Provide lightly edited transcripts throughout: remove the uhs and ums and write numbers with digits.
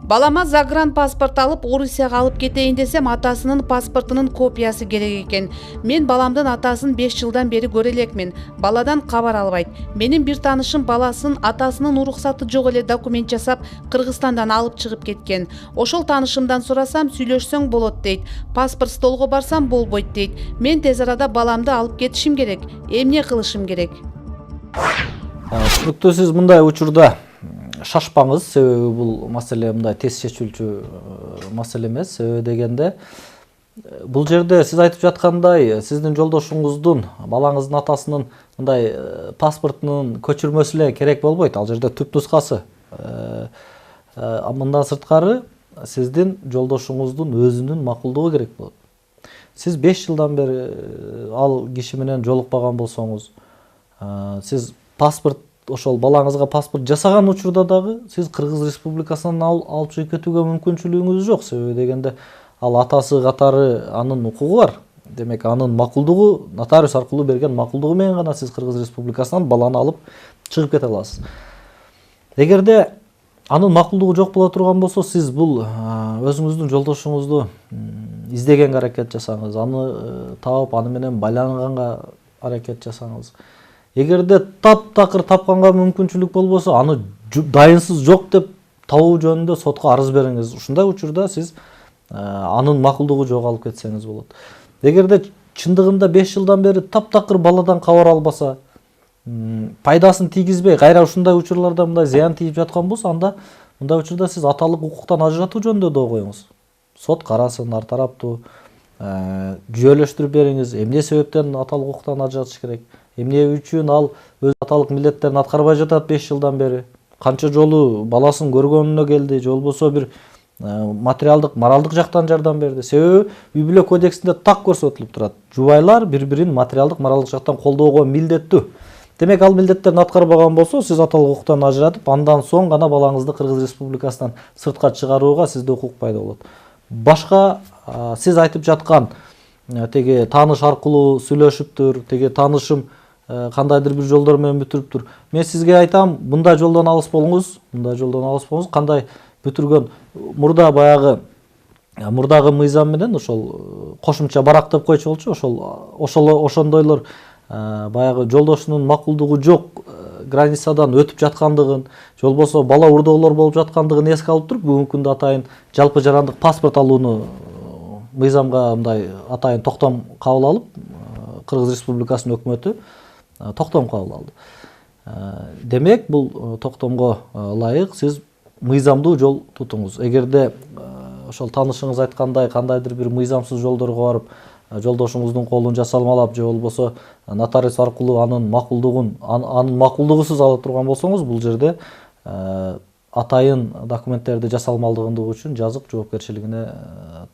Балама загран паспорт алып Орусияга алып кетейин десем, атасынын паспортунун копиясы керек экен. Мен баламдын атасын 5 жылдан бери көрө элекмин. Баладан кабар албайт. Менин бир таанышым баласын атасынын уруксаты жок эле документ жасап, Кыргызстандан алып чыгып кеткен. Ошол таанышымдан сурасам, сүйлөшсөң болот дейт. Паспорт столго барсам болбойт дейт. Мен тез арада баламды алып кетишим керек. Эмне кылышым керек? Түшүнүктүү, сиз мындай учурда шашпаңыз, себеби бул маселе мындай тез чечилчү маселе эмес. Себеби дегенде бул жерде сиз айтып жаткандай сиздин жолдошуңуздун, балаңыздын атасынын мындай паспортунун көчүрмөсү эле керек болбойт. Ал жерде түп нускасы. Мындан сырткары сиздин жолдошуңуздун өзүнүн макулдугу керек болот. Сиз 5 жылдан бери ал киши менен жолукпаган болсоңуз, сиз паспорт ошол балаңызга паспорт жасаган учурда дагы сиз Кыргыз Республикасынан алып чыгып кетүүгө мүмкүнчүлүгүңүз жок. Себеби дегенде ал атасы катары анын укугу бар. Демек анын макулдугу, нотариус аркылуу берген макулдугу менен гана сиз Кыргыз Республикасынан баланы алып чыгып кете аласыз. Эгерде анын макулдугу жок боло турган болсо, сиз бул өзүңүздүн жолдошуңузду издегенге аракет жасаңыз, аны таап, аны менен байланганга аракет жасаңыз. Эгерде таптакыр тапканга мүмкүнчүлүк болбосо, аны дайынсыз жок деп табуу жөнүндө сотко арыз бериңиз. Ушундай учурда сиз анын макулдугу жоголуп кетсеңиз болот. Эгерде чындыгында 5 жылдан бери таптакыр баладан кабар албаса, пайдасын тийгизбей, кайра ушундай учурларда мындай зыян тийип жаткан болсо, анда мындай учурда сиз аталык укуктан ажыратуу жөнүндө да коюңуз. Сот карасын, ар тараптуу жүйөлөштүрүп бериңиз. Эмне себептен аталык укуктан ажыратыш керек? Эмне үчүн ал өз аталык милдеттерин аткарбай жатат 5 жылдан бери? Канча жолу баласын көргөнүнө келди, же болбосо бир материалдык, моралдык жактан жардам берди? Себеби үй бүлө кодексинде так көрсөтүлүп турат. Жубайлар бири-бирин материалдык, моралдык жактан колдоого милдеттүү. Демек ал милдеттерин аткарбаган болсо, сиз аталык укуктан ажыратып, андан соң гана балаңызды Кыргыз Республикасынан сыртка чыгарууга сизде укук пайда болот. Башка сиз айтып жаткан теги тааныш аркылуу сүйлөшүптүр, теги таанышым кандайдыр бир жолдор менен бүтүрүптүр. Мен сизге айтам, мындай жолдон алыс болуңуз, кандай бүтүргөн мурда баягы мурдагы мыйзам менен ошол кошумча барак деп койчу болчу, ошондойлор баягы жолдошунун макулдугу жок границадан өтүп жаткандыгын, же болбосо бала урдоолор болуп жаткандыгын эске алып туруп, бүгүнкү күндө атайын жалпы жарандык паспорт алууну мыйзамга мындай атайын токтом кабыл алып, Кыргыз Республикасынын өкмөтү токтом кабыл алды. Демек, бул токтомго ылайык сиз мыйзамдуу жол тутуңуз. Эгерде ошол таанышыңыз айткандай кандайдыр бир мыйзамсыз жолдорго барып, жолдошуңуздун колун жасалмалап, же болбосо нотариус аркылуу анын макулдугусуз ала турган болсоңуз, бул жерде атайын документтерди жасалмалдыгындыгы үчүн жазык жоопкерчилигине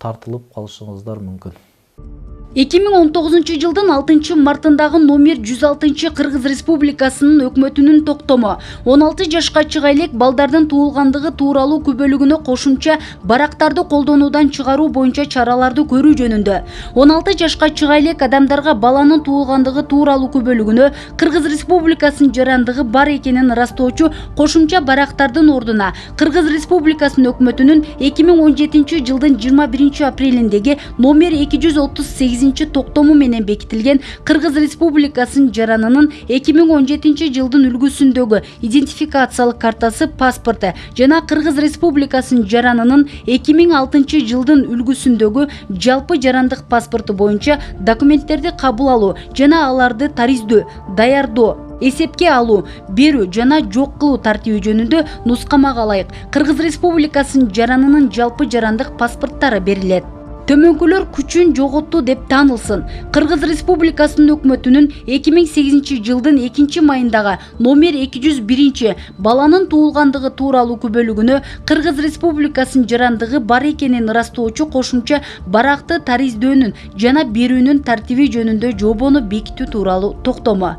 тартылып калышыңыздар мүмкүн. 2019 жылдын 6 мартындагы номер 106 Кыргыз Республикасынын өкмөтүнүн токтому 16 жашка чыга элек балдардын туулгандыгы тууралуу күбөлүгүнө кошумча барактарды колдонуудан чыгаруу боюнча чараларды көрүү жөнүндө 16 жашка чыга элек адамдарга баланын туулгандыгы тууралуу күбөлүгүнө Кыргыз Республикасынын жарандыгы бар экенин ырастоочу кошумча барактардын ордуна Кыргыз Республикасынын өкмөтүнүн 2017 жылдын 21 апрелиндеги номер 238 токтому менен бекитилген Кыргыз Республикасынын жаранынын 2017 жылдын үлгүсүндөгү идентификациялык картасы, паспорту жана Кыргыз Республикасынын жаранынын 2006 жылдын үлгүсүндөгү жалпы жарандык паспорту боюнча документтерди кабыл алуу жана аларды тариздөө, даярдоо, эсепке алуу, берүү жана жок кылуу тартиби жөнүндө нускамага ылайык Кыргыз Республикасынын жаранынын жалпы жарандык паспорттары берилет. Төмөнкүлөр күчүн жоготту деп таанылсын. Кыргыз Республикасынын өкмөтүнүн 2008 жылдын 2 майындагы номер 201 баланын туулгандыгы тууралуу күбөлүгүнө Кыргыз Республикасынын жарандыгы бар экенин ырастоочу кошумча баракты тариздөөнүн жана берүүнүн тартиби жөнүндө жобону бекитүү тууралуу токтому.